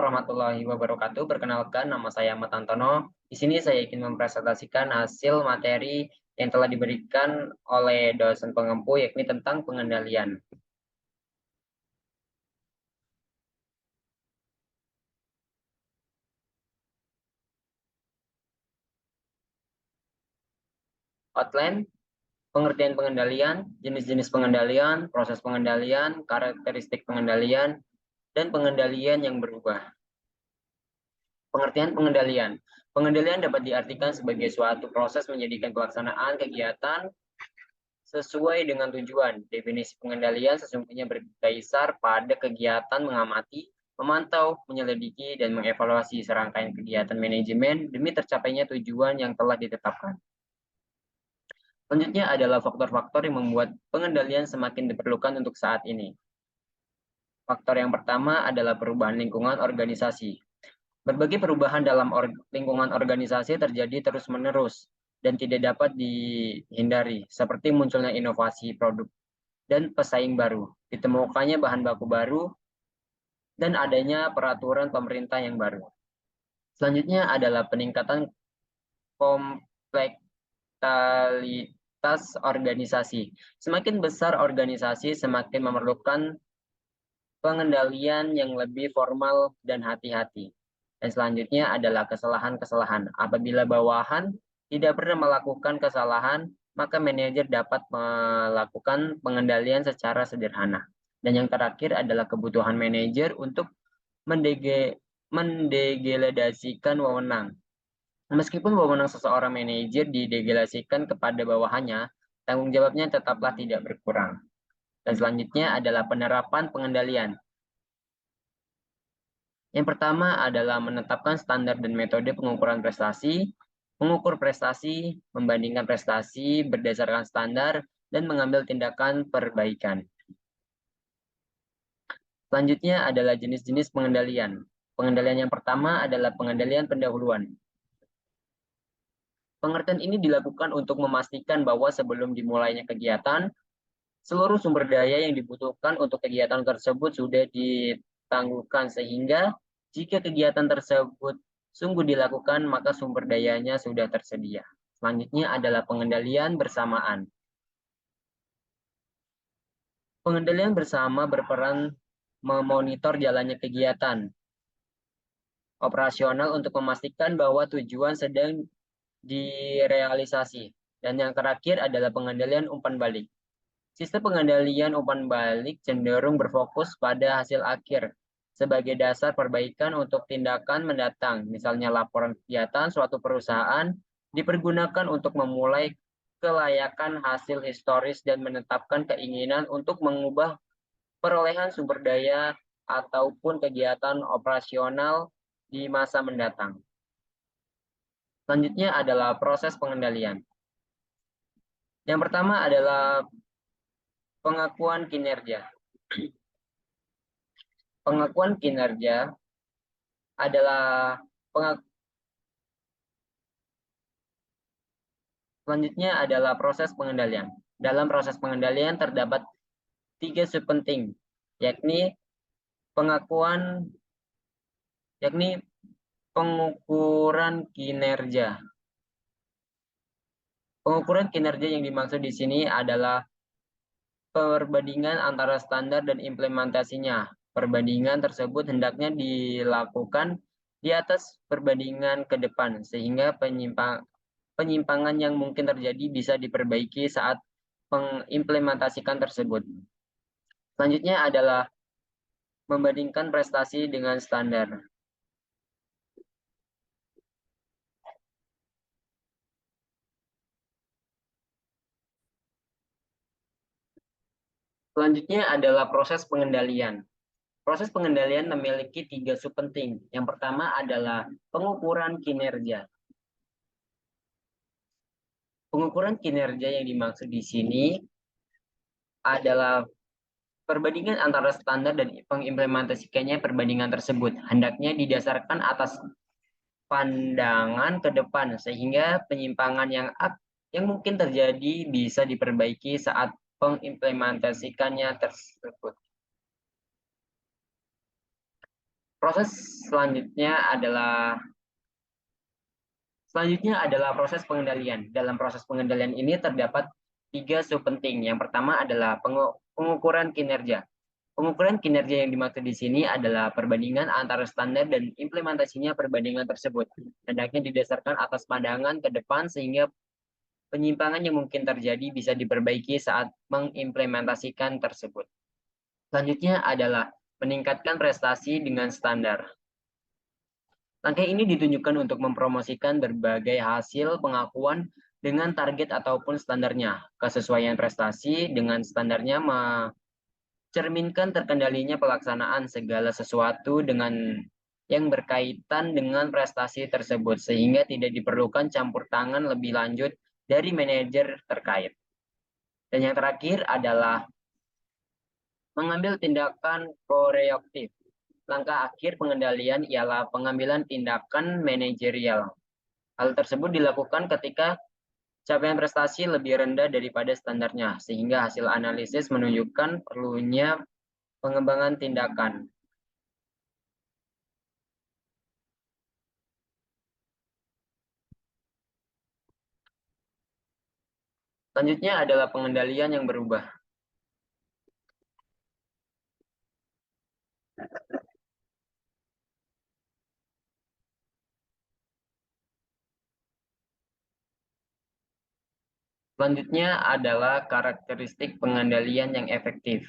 warahmatullahi wabarakatuh. Perkenalkan, nama saya Ahmad Antono. Di sini saya ingin mempresentasikan hasil materi yang telah diberikan oleh dosen pengempu, yakni tentang pengendalian. Outline, pengertian pengendalian, jenis-jenis pengendalian, proses pengendalian, karakteristik pengendalian, dan pengendalian yang berubah. Pengertian pengendalian. Pengendalian dapat diartikan sebagai suatu proses menjadikan pelaksanaan kegiatan sesuai dengan tujuan. Definisi pengendalian sesungguhnya berdasar pada kegiatan mengamati, memantau, menyelidiki, dan mengevaluasi serangkaian kegiatan manajemen demi tercapainya tujuan yang telah ditetapkan. Selanjutnya adalah faktor-faktor yang membuat pengendalian semakin diperlukan untuk saat ini. Faktor yang pertama adalah perubahan lingkungan organisasi. Berbagai perubahan dalam lingkungan organisasi terjadi terus-menerus dan tidak dapat dihindari, seperti munculnya inovasi produk dan pesaing baru, ditemukannya bahan baku baru, dan adanya peraturan pemerintah yang baru. Selanjutnya adalah peningkatan kompleksitas organisasi. Semakin besar organisasi, semakin memerlukan pengendalian yang lebih formal dan hati-hati. Dan selanjutnya adalah kesalahan-kesalahan. Apabila bawahan tidak pernah melakukan kesalahan, maka manajer dapat melakukan pengendalian secara sederhana. Dan yang terakhir adalah kebutuhan manajer untuk mendelegasikan wewenang. Meskipun wewenang seseorang manajer didelegasikan kepada bawahannya, tanggung jawabnya tetaplah tidak berkurang. Dan selanjutnya adalah penerapan pengendalian. Yang pertama adalah menetapkan standar dan metode pengukuran prestasi, mengukur prestasi, membandingkan prestasi berdasarkan standar, dan mengambil tindakan perbaikan. Selanjutnya adalah jenis-jenis pengendalian. Pengendalian yang pertama adalah pengendalian pendahuluan. Pengertian ini dilakukan untuk memastikan bahwa sebelum dimulainya kegiatan, seluruh sumber daya yang dibutuhkan untuk kegiatan tersebut sudah ditangguhkan, sehingga jika kegiatan tersebut sungguh dilakukan, maka sumber dayanya sudah tersedia. Selanjutnya adalah pengendalian bersamaan. Pengendalian bersama berperan memonitor jalannya kegiatan operasional untuk memastikan bahwa tujuan sedang direalisasi. Dan yang terakhir adalah pengendalian umpan balik. Sistem pengendalian umpan balik cenderung berfokus pada hasil akhir sebagai dasar perbaikan untuk tindakan mendatang. Misalnya laporan kegiatan suatu perusahaan dipergunakan untuk memulai kelayakan hasil historis dan menetapkan keinginan untuk mengubah perolehan sumber daya ataupun kegiatan operasional di masa mendatang. Selanjutnya adalah proses pengendalian. Yang pertama adalah pengakuan kinerja. Pengakuan kinerja adalah selanjutnya adalah proses pengendalian. Dalam proses pengendalian terdapat 3 sub penting, yakni pengukuran kinerja. Pengukuran kinerja yang dimaksud di sini adalah perbandingan antara standar dan implementasinya. Perbandingan tersebut hendaknya dilakukan di atas perbandingan ke depan, sehingga penyimpangan yang mungkin terjadi bisa diperbaiki saat mengimplementasikan tersebut. Selanjutnya adalah membandingkan prestasi dengan standar. Selanjutnya adalah proses pengendalian. Proses pengendalian memiliki 3 sub penting. Yang pertama adalah pengukuran kinerja. Pengukuran kinerja yang dimaksud di sini adalah perbandingan antara standar dan pengimplementasikannya perbandingan tersebut. Hendaknya didasarkan atas pandangan ke depan, sehingga penyimpangan yang mungkin terjadi bisa diperbaiki saat pengimplementasikannya tersebut. Proses selanjutnya adalah proses pengendalian. Dalam proses pengendalian ini terdapat 3 sub penting. Yang pertama adalah pengukuran kinerja. Pengukuran kinerja yang dimaksud di sini adalah perbandingan antara standar dan implementasinya perbandingan tersebut. Hendaknya didasarkan atas pandangan ke depan sehingga penyimpangan yang mungkin terjadi bisa diperbaiki saat mengimplementasikan tersebut. Selanjutnya adalah meningkatkan prestasi dengan standar. Langkah ini ditunjukkan untuk mempromosikan berbagai hasil pengakuan dengan target ataupun standarnya. Kesesuaian prestasi dengan standarnya mencerminkan terkendalinya pelaksanaan segala sesuatu dengan yang berkaitan dengan prestasi tersebut, sehingga tidak diperlukan campur tangan lebih lanjut dari manajer terkait. Dan yang terakhir adalah mengambil tindakan koreaktif. Langkah akhir pengendalian ialah pengambilan tindakan manajerial. Hal tersebut dilakukan ketika capaian prestasi lebih rendah daripada standarnya, sehingga hasil analisis menunjukkan perlunya pengembangan tindakan. Selanjutnya adalah pengendalian yang berubah. Selanjutnya adalah karakteristik pengendalian yang efektif.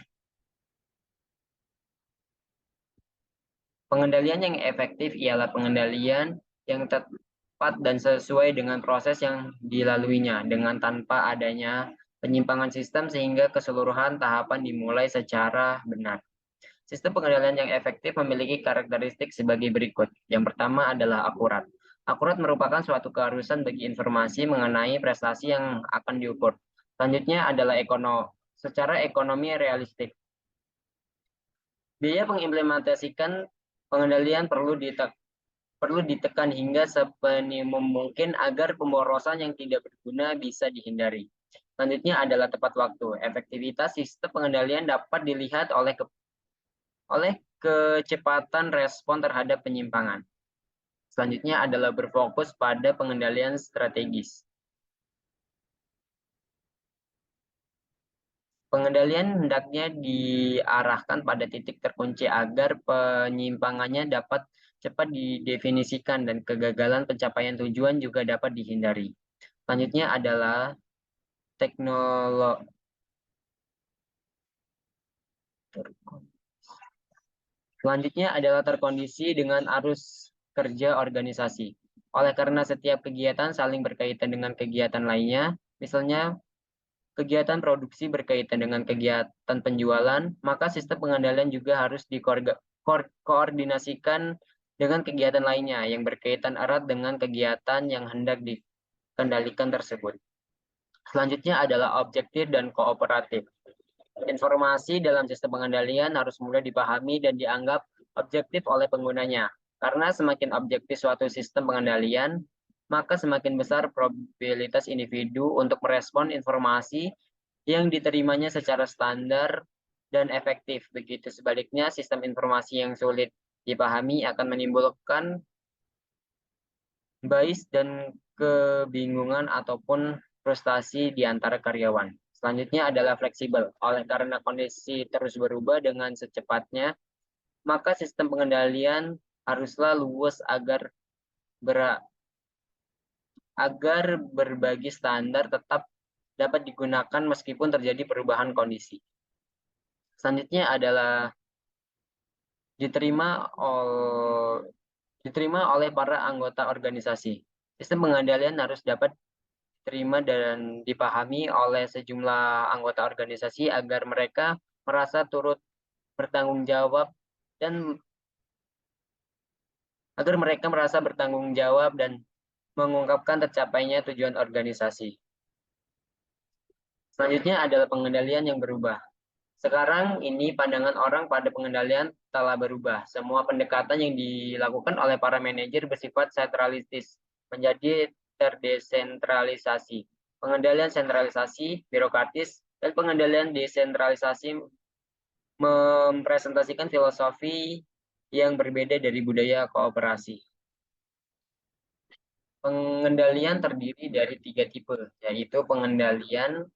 Pengendalian yang efektif ialah pengendalian yang tepat dan sesuai dengan proses yang dilaluinya, dengan tanpa adanya penyimpangan sistem sehingga keseluruhan tahapan dimulai secara benar. Sistem pengendalian yang efektif memiliki karakteristik sebagai berikut. Yang pertama adalah akurat. Akurat merupakan suatu keharusan bagi informasi mengenai prestasi yang akan diukur. Selanjutnya adalah secara ekonomi realistik. Biaya mengimplementasikan pengendalian perlu ditekan hingga seminimum mungkin agar pemborosan yang tidak berguna bisa dihindari. Selanjutnya adalah tepat waktu. Efektivitas sistem pengendalian dapat dilihat oleh kecepatan respon terhadap penyimpangan. Selanjutnya adalah berfokus pada pengendalian strategis. Pengendalian hendaknya diarahkan pada titik terkunci agar penyimpangannya dapat cepat didefinisikan dan kegagalan pencapaian tujuan juga dapat dihindari. Selanjutnya adalah teknologi. Selanjutnya adalah terkondisi dengan arus kerja organisasi. Oleh karena setiap kegiatan saling berkaitan dengan kegiatan lainnya, misalnya kegiatan produksi berkaitan dengan kegiatan penjualan, maka sistem pengendalian juga harus dikoordinasikan dengan kegiatan lainnya yang berkaitan erat dengan kegiatan yang hendak dikendalikan tersebut. Selanjutnya adalah objektif dan kooperatif. Informasi dalam sistem pengendalian harus mudah dipahami dan dianggap objektif oleh penggunanya. Karena semakin objektif suatu sistem pengendalian, maka semakin besar probabilitas individu untuk merespon informasi yang diterimanya secara standar dan efektif. Begitu sebaliknya, sistem informasi yang sulit dipahami akan menimbulkan bias dan kebingungan ataupun frustasi di antara karyawan. Selanjutnya adalah fleksibel. Oleh karena kondisi terus berubah dengan secepatnya, maka sistem pengendalian haruslah luas agar berbagi standar tetap dapat digunakan meskipun terjadi perubahan kondisi. Selanjutnya adalah diterima oleh para anggota organisasi. Sistem pengendalian harus dapat diterima dan dipahami oleh sejumlah anggota organisasi agar mereka merasa turut bertanggung jawab dan mengungkapkan tercapainya tujuan organisasi. Selanjutnya adalah pengendalian yang berubah. Sekarang ini pandangan orang pada pengendalian telah berubah. Semua pendekatan yang dilakukan oleh para manajer bersifat sentralistis menjadi terdesentralisasi. Pengendalian sentralisasi, birokratis, dan pengendalian desentralisasi mempresentasikan filosofi yang berbeda dari budaya kooperasi. Pengendalian terdiri dari 3 tipe, yaitu pengendalian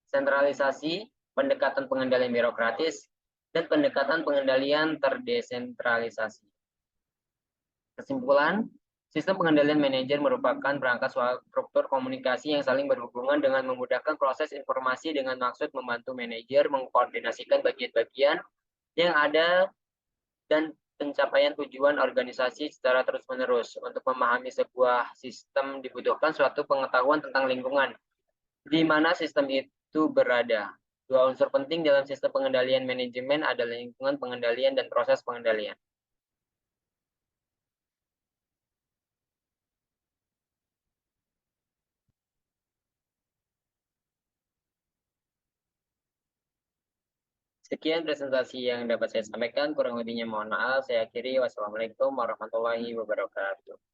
sentralisasi, pendekatan pengendalian birokratis, dan pendekatan pengendalian terdesentralisasi. Kesimpulan, sistem pengendalian manajer merupakan perangkat struktur komunikasi yang saling berhubungan dengan memudahkan proses informasi dengan maksud membantu manajer mengkoordinasikan bagian-bagian yang ada dan pencapaian tujuan organisasi secara terus-menerus. Untuk memahami sebuah sistem dibutuhkan suatu pengetahuan tentang lingkungan, di mana sistem itu berada. Dua unsur penting dalam sistem pengendalian manajemen adalah lingkungan pengendalian dan proses pengendalian. Sekian presentasi yang dapat saya sampaikan, kurang lebihnya mohon maaf. Saya akhiri. Wassalamualaikum warahmatullahi wabarakatuh.